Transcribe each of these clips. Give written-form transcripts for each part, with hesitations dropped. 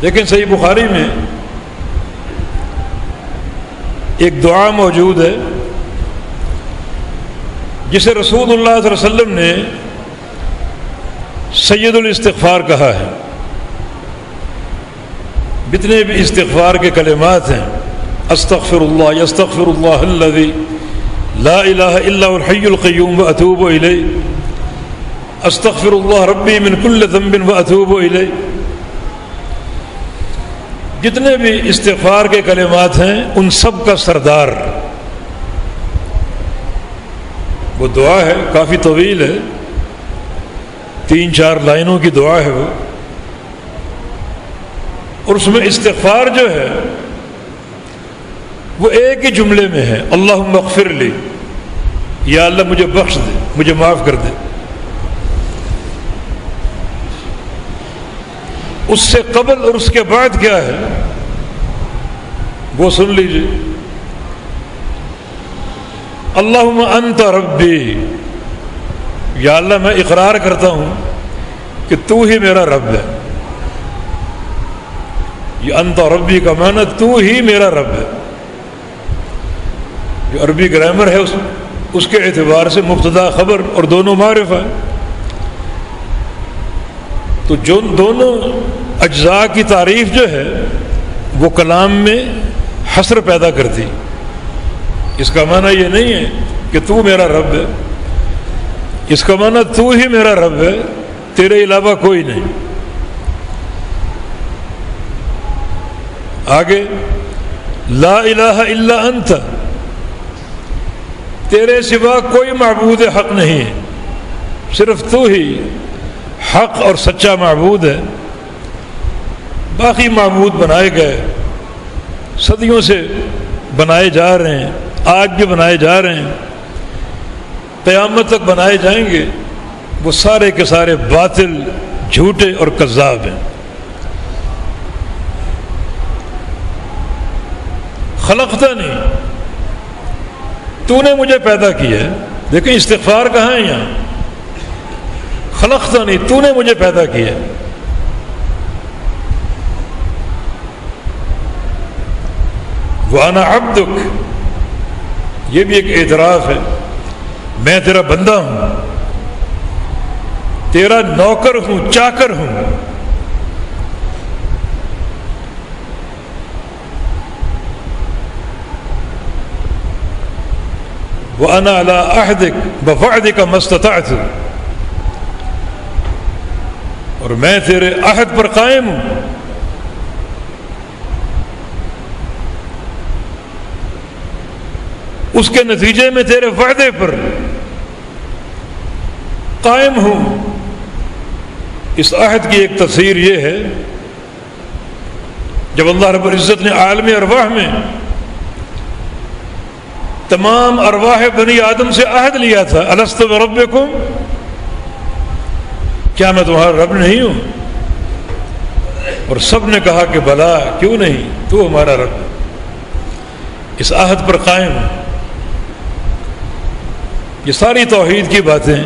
لیکن صحیح بخاری میں ایک دعا موجود ہے جسے رسول اللہ صلی اللہ علیہ وسلم نے سید الاستغفار کہا ہے. جتنے بھی استغفار کے کلمات ہیں، استغفر اللہ، یستغفر اللہ الذی لا الہ الا هو الحی القیوم واتوب الیہ، استغفر اللہ ربی من کل ذنب واتوب الیہ، جتنے بھی استغفار کے کلمات ہیں ان سب کا سردار وہ دعا ہے. کافی طویل ہے، 3-4 لائنوں کی دعا ہے وہ، اور اس میں استغفار جو ہے وہ ایک ہی جملے میں ہے، اللہم اغفر لی، یا اللہ مجھے بخش دے، مجھے معاف کر دے. اس سے قبل اور اس کے بعد کیا ہے وہ سن لیجیے. اللہم انت ربی، یا اللہ میں اقرار کرتا ہوں کہ تو ہی میرا رب ہے. یہ انت ربی کا معنی تو ہی میرا رب ہے. جو عربی گرامر ہے اس کے اعتبار سے مبتدا خبر اور دونوں معرفہ ہے. تو جو دونوں اجزاء کی تعریف جو ہے وہ کلام میں حصر پیدا کرتی. اس کا معنی یہ نہیں ہے کہ تو میرا رب ہے، اس کا معنی تو ہی میرا رب ہے، تیرے علاوہ کوئی نہیں. آگے لا الہ الا انت، تیرے سوا کوئی معبود حق نہیں ہے، صرف تو ہی حق اور سچا معبود ہے. باقی معبود بنائے گئے، صدیوں سے بنائے جا رہے ہیں، آج بھی بنائے جا رہے ہیں، قیامت تک بنائے جائیں گے، وہ سارے کے سارے باطل، جھوٹے اور کذاب ہیں. خلقتنی، تو نے مجھے پیدا کیا ہے. دیکھیں استغفار کہاں ہے یہاں؟ خلقتنی، تو نے مجھے پیدا کیا ہے. وانا عبدک، یہ بھی ایک اعتراف ہے، میں تیرا بندہ ہوں، تیرا نوکر ہوں، چاکر ہوں. وَأَنَا عَلَىٰ عَهْدِكَ وَوَعْدِكَ مَا اسْتَطَعْتُ، اور میں تیرے عہد پر قائم ہوں، اس کے نتیجے میں تیرے وعدے پر قائم ہوں. اس عہد کی ایک تفسیر یہ ہے، جب اللہ رب العزت نے عالم ارواح میں تمام ارواح بنی آدم سے عہد لیا تھا، الست بربکم، کیا میں تمہارا رب نہیں ہوں؟ اور سب نے کہا کہ بلا، کیوں نہیں، تو ہمارا رب ہے. اس عہد پر قائم ہوں. یہ ساری توحید کی باتیں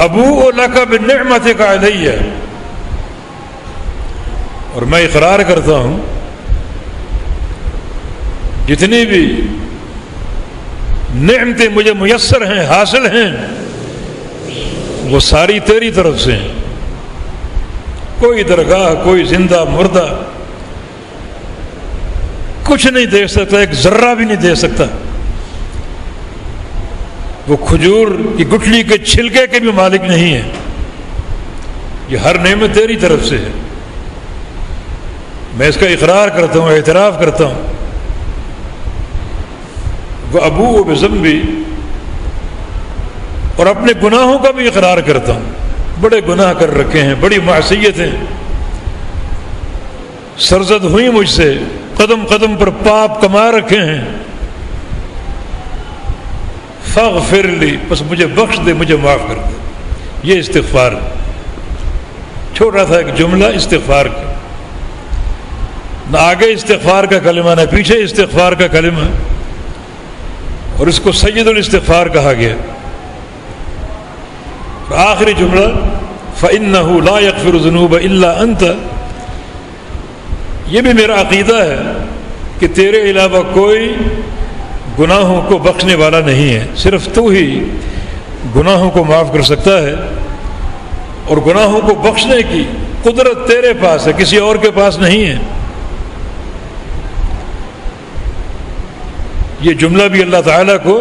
ابوء لک بنعمتک علیہ، اور میں اقرار کرتا ہوں جتنی بھی نعمتیں مجھے میسر ہیں، حاصل ہیں، وہ ساری تیری طرف سے ہیں. کوئی درگاہ، کوئی زندہ مردہ کچھ نہیں دے سکتا، ایک ذرہ بھی نہیں دے سکتا. وہ کھجور کی گٹھلی کے چھلکے کے بھی مالک نہیں ہے. یہ ہر نعمت تیری طرف سے ہے. میں اس کا اقرار کرتا ہوں، اعتراف کرتا ہوں. وہ ابوء بذنبی، اور اپنے گناہوں کا بھی اقرار کرتا ہوں. بڑے گناہ کر رکھے ہیں، بڑی معصیتیں سرزد ہوئی مجھ سے، قدم قدم پر پاپ کما رکھے ہیں. فاغفر لی، بس مجھے بخش دے، مجھے معاف کر دے. یہ استغفار ہے. چھوٹا تھا ایک جملہ استغفار کا، نہ آگے استغفار کا کلمہ نہ پیچھے استغفار کا کلمہ، اور اس کو سید الاستغفار کہا گیا. اور آخری جملہ فَإِنَّهُ لَا يَغْفِرُ الذُّنُوبَ إِلَّا أَنْتَ، یہ بھی میرا عقیدہ ہے کہ تیرے علاوہ کوئی گناہوں کو بخشنے والا نہیں ہے، صرف تو ہی گناہوں کو معاف کر سکتا ہے، اور گناہوں کو بخشنے کی قدرت تیرے پاس ہے، کسی اور کے پاس نہیں ہے۔ یہ جملہ بھی اللہ تعالیٰ کو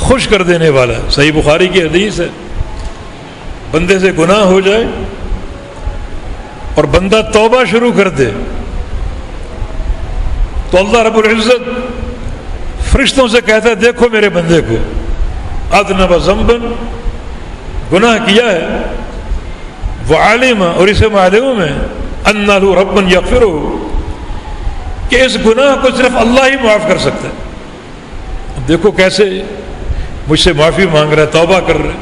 خوش کر دینے والا ہے۔ صحیح بخاری کی حدیث ہے، بندے سے گناہ ہو جائے اور بندہ توبہ شروع کر دے تو اللہ رب العزت فرشتوں سے کہتا ہے دیکھو میرے بندے کو، اذنب ذنبا، گناہ کیا ہے، وعلم، اور اسے معلوم ہے، ان لہ ربا یغفرہ، کہ اس گناہ کو صرف اللہ ہی معاف کر سکتا ہے۔ دیکھو کیسے مجھ سے معافی مانگ رہا ہے، توبہ کر رہا ہے،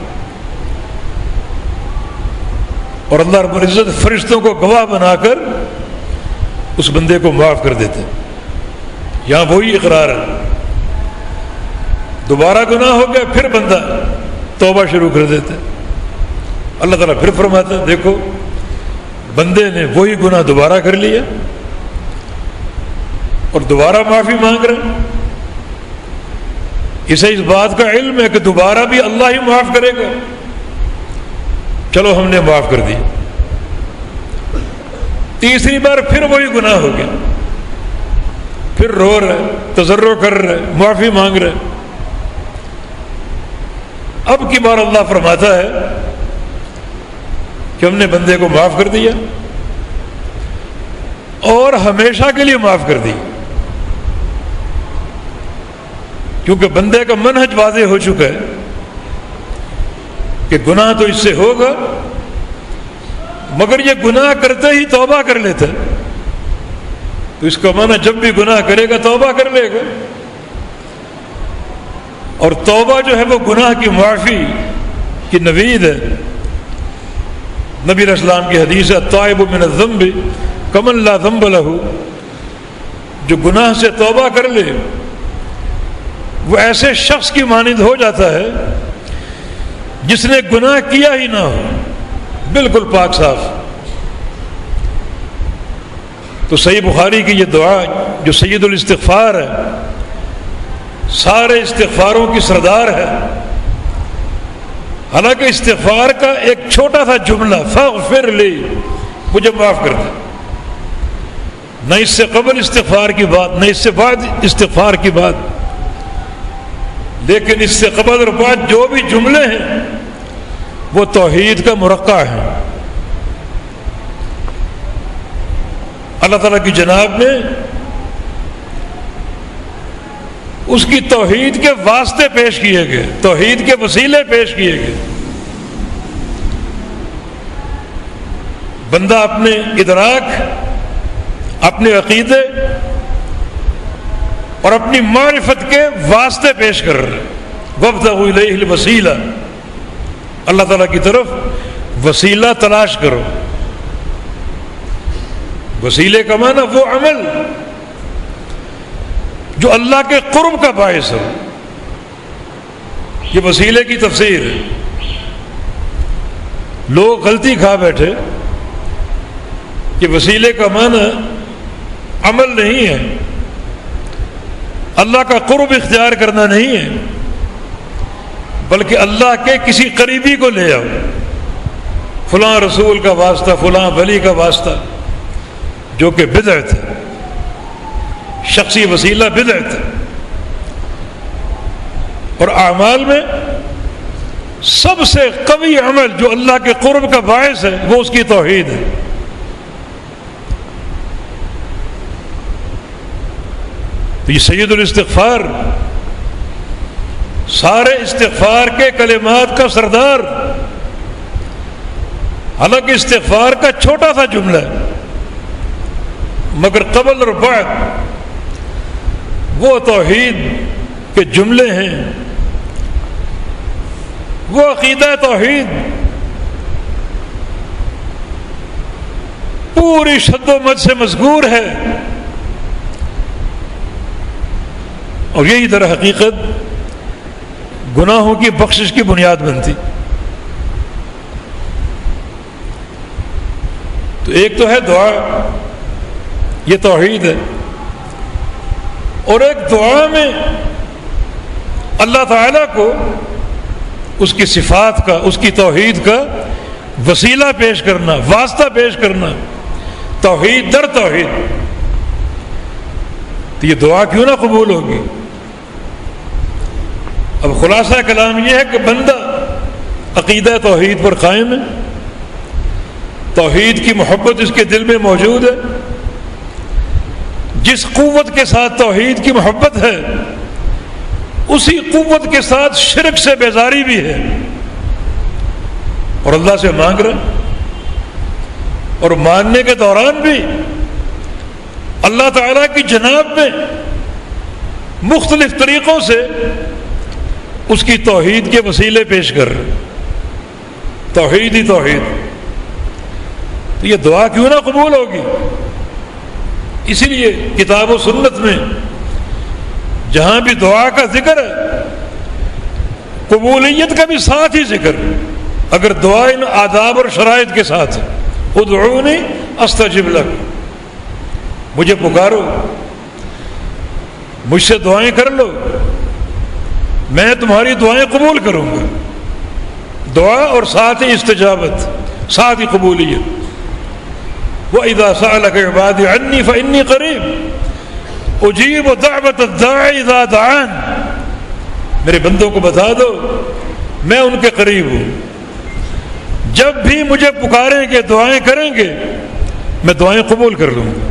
اور اللہ رب العزت فرشتوں کو گواہ بنا کر اس بندے کو معاف کر دیتے۔ یہاں وہی اقرار ہے، دوبارہ گناہ ہو گیا پھر بندہ توبہ شروع کر دیتا ہے، اللہ تعالیٰ پھر فرماتا ہے دیکھو بندے نے وہی گناہ دوبارہ کر لیا اور دوبارہ معافی مانگ رہے، اسے اس بات کا علم ہے کہ دوبارہ بھی اللہ ہی معاف کرے گا، چلو ہم نے معاف کر دیا۔ تیسری بار پھر وہی گناہ ہو گیا، پھر رو رہے، تضرع کر رہے، معافی مانگ رہے، اب کی بار اللہ فرماتا ہے کہ ہم نے بندے کو معاف کر دیا اور ہمیشہ کے لیے معاف کر دی، کیونکہ بندے کا منہج واضح ہو چکا ہے کہ گناہ تو اس سے ہوگا، مگر یہ گناہ کرتے ہی توبہ کر لیتا ہے، تو اس کا معنی جب بھی گناہ کرے گا توبہ کر لے گا، اور توبہ جو ہے وہ گناہ کی معافی کی نوید ہے۔ نبی علیہ السلام کی حدیث ہے التائب من الذنب کمن لا ذنب لہ، جو گناہ سے توبہ کر لے وہ ایسے شخص کی مانند ہو جاتا ہے جس نے گناہ کیا ہی نہ ہو، بالکل پاک صاف۔ تو صحیح بخاری کی یہ دعا جو سید الاستغفار ہے، سارے استغفاروں کی سردار ہے، حالانکہ استغفار کا ایک چھوٹا سا جملہ فاغفر لی، مجھے معاف کر دے، نہ اس سے قبل استغفار کی بات نہ اس سے بعد استغفار کی بات، لیکن اس سے قبل اور بعد جو بھی جملے ہیں وہ توحید کا مرقع ہے۔ اللہ تعالیٰ کی جناب نے اس کی توحید کے واسطے پیش کیے گئے، توحید کے وسیلے پیش کیے گئے۔ بندہ اپنے ادراک، اپنے عقیدے اور اپنی معرفت کے واسطے پیش کر رہے، وابتغوا الیہ الوسیلہ، اللہ تعالیٰ کی طرف وسیلہ تلاش کرو۔ وسیلے کا معنی وہ عمل جو اللہ کے قرب کا باعث ہو، یہ وسیلے کی تفسیر ہے۔ لوگ غلطی کھا بیٹھے کہ وسیلے کا معنی عمل نہیں ہے، اللہ کا قرب اختیار کرنا نہیں ہے، بلکہ اللہ کے کسی قریبی کو لے آؤ، فلاں رسول کا واسطہ، فلاں ولی کا واسطہ، جو کہ بدعت ہے، شخصی وسیلہ بدعت ہے۔ اور اعمال میں سب سے قوی عمل جو اللہ کے قرب کا باعث ہے وہ اس کی توحید ہے۔ تو یہ سید الاستغفار سارے استغفار کے کلمات کا سردار، حالانکہ استغفار کا چھوٹا سا جملہ ہے، مگر قبل اور بعد وہ توحید کے جملے ہیں، وہ عقیدہ توحید پوری شد و مد سے مذکور ہے، اور یہی در حقیقت گناہوں کی بخشش کی بنیاد بنتی۔ ایک تو ہے دعا، یہ توحید ہے، اور ایک دعا میں اللہ تعالیٰ کو اس کی صفات کا، اس کی توحید کا وسیلہ پیش کرنا، واسطہ پیش کرنا، توحید در توحید. تو یہ دعا کیوں نہ قبول ہوگی؟ اب خلاصہ کلام یہ ہے کہ بندہ عقیدہ توحید پر قائم ہے، توحید کی محبت اس کے دل میں موجود ہے. جس قوت کے ساتھ توحید کی محبت ہے اسی قوت کے ساتھ شرک سے بیزاری بھی ہے، اور اللہ سے مانگ رہا، اور مانگنے کے دوران بھی اللہ تعالیٰ کی جناب میں مختلف طریقوں سے اس کی توحید کے وسیلے پیش کر رہے. توحید ہی توحید. تو یہ دعا کیوں نہ قبول ہوگی؟ اسی لیے کتاب و سنت میں جہاں بھی دعا کا ذکر ہے قبولیت کا بھی ساتھ ہی ذکر. اگر دعا ان آداب اور شرائط کے ساتھ ادعونی استجب لک، مجھے پکارو، مجھ سے دعائیں کر لو، میں تمہاری دعائیں قبول کروں گا. دعا اور ساتھ ہی استجابت، ساتھ ہی قبولیت. وَإِذَا سَأَلَكَ عِبَادِي عَنِّي فَإِنِّي قَرِيبٌ أُجِيبُ دَعْوَةَ الدَّاعِ إِذَا دَعَانِ. میرے بندوں کو بتا دو میں ان کے قریب ہوں، جب بھی مجھے پکاریں گے، دعائیں کریں گے، میں دعائیں قبول کر لوں گا.